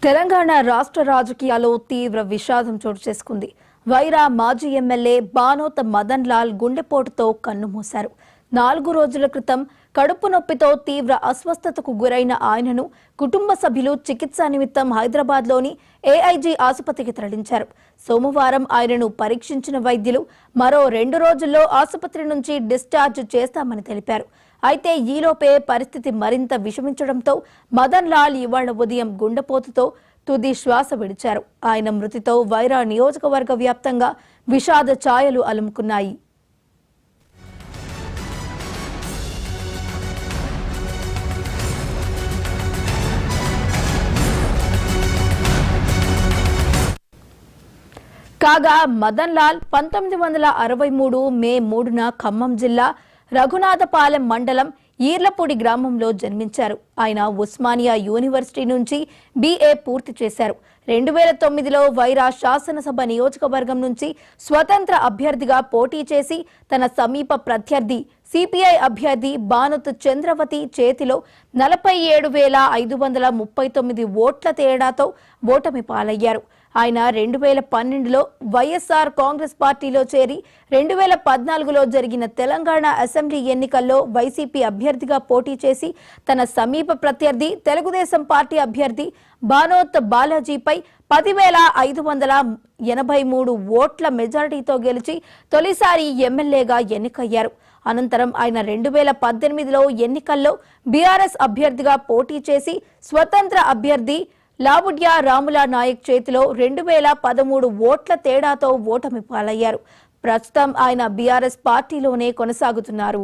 తెలంగాణ రాష్ట్ర రాజకీయాల్లో తీవ్ర విషాదం చోటు చేసుకుంది. వైరా మాజీ ఎమ్మెల్యే బానోత్ మదన్ లాల్ గుండెపోటుతో కన్నుమూశారు. 4 రోజుల క్రితం కడుపు నొప్పితో తీవ్ర అస్వస్థతకు గురైన ఆయనను కుటుంబ సభ్యులు చికిత్స నిమిత్తం హైదరాబాద్లోని ఏఐజీ ఆసుపత్రికి తరలించారు. సోమవారం ఆయనను పరీక్షించిన వైద్యులు మరో 2 రోజుల్లో ఆసుపత్రి నుంచి డిశ్చార్జ్ చేస్తామని తెలిపారు. అయితే ఈలోపే పరిస్థితి మరింత విషమించడంతో మదన్ లాల్ ఇవాళ ఉదయం గుండెపోటుతో తుది శ్వాస విడిచారు. ఆయన మృతితో వైరా నియోజకవర్గ వ్యాప్తంగా విషాద ఛాయలు అలుముకున్నాయి. కాగా మదన్ లాల్ 1963 మే 3న ఖమ్మం జిల్లా రఘునాథపాలెం మండలం ఈర్లపూడి గ్రామంలో జన్మించారు. ఆయన ఉస్మానియా యూనివర్సిటీ నుంచి BA పూర్తి చేశారు. 2009లో వైరా శాసనసభ నియోజకవర్గం నుంచి స్వతంత్ర అభ్యర్థిగా పోటీ చేసి తన సమీప ప్రత్యర్థి సిపిఐ అభ్యర్థి బానోత్ చంద్రవతి చేతిలో 47,539 ఓట్ల తేడాతో ఓటమి పాలయ్యారు. ఆయన 2012లో వైఎస్ఆర్ కాంగ్రెస్ పార్టీలో చేరి 2014లో జరిగిన తెలంగాణ అసెంబ్లీ ఎన్నికల్లో వైసీపీ అభ్యర్థిగా పోటీ చేసి తన సమీప ప్రత్యర్థి తెలుగుదేశం పార్టీ అభ్యర్థి బానోత్ బాలాజీపై 10,583 ఓట్ల మెజారిటీతో గెలిచి తొలిసారి ఎమ్మెల్యేగా ఎన్నికయ్యారు. అనంతరం ఆయన 2018లో ఎన్నికల్లో బీఆర్ఎస్ అభ్యర్థిగా పోటీ చేసి స్వతంత్ర అభ్యర్థి లావుడ్యా రాములా నాయక్ చేతిలో 2013 ఓట్ల తేడాతో ఓటమి పాలయ్యారు. ప్రస్తుతం ఆయన బీఆర్ఎస్ పార్టీలోనే కొనసాగుతున్నారు.